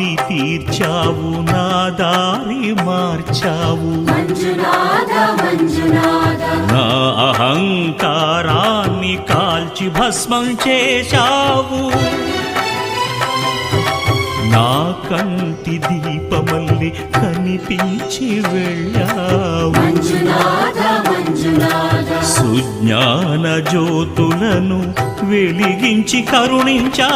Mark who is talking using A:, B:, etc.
A: ఆర్తి తీర్చావు నా దారి మార్చావు నా అహంకారాన్ని కాల్చి భస్మం చేశావు నా కంటి దీపమల్లి కనిపించి వెళ్ళావు సుజ్ఞాన జ్యోతులను వెలిగించి కరుణించావు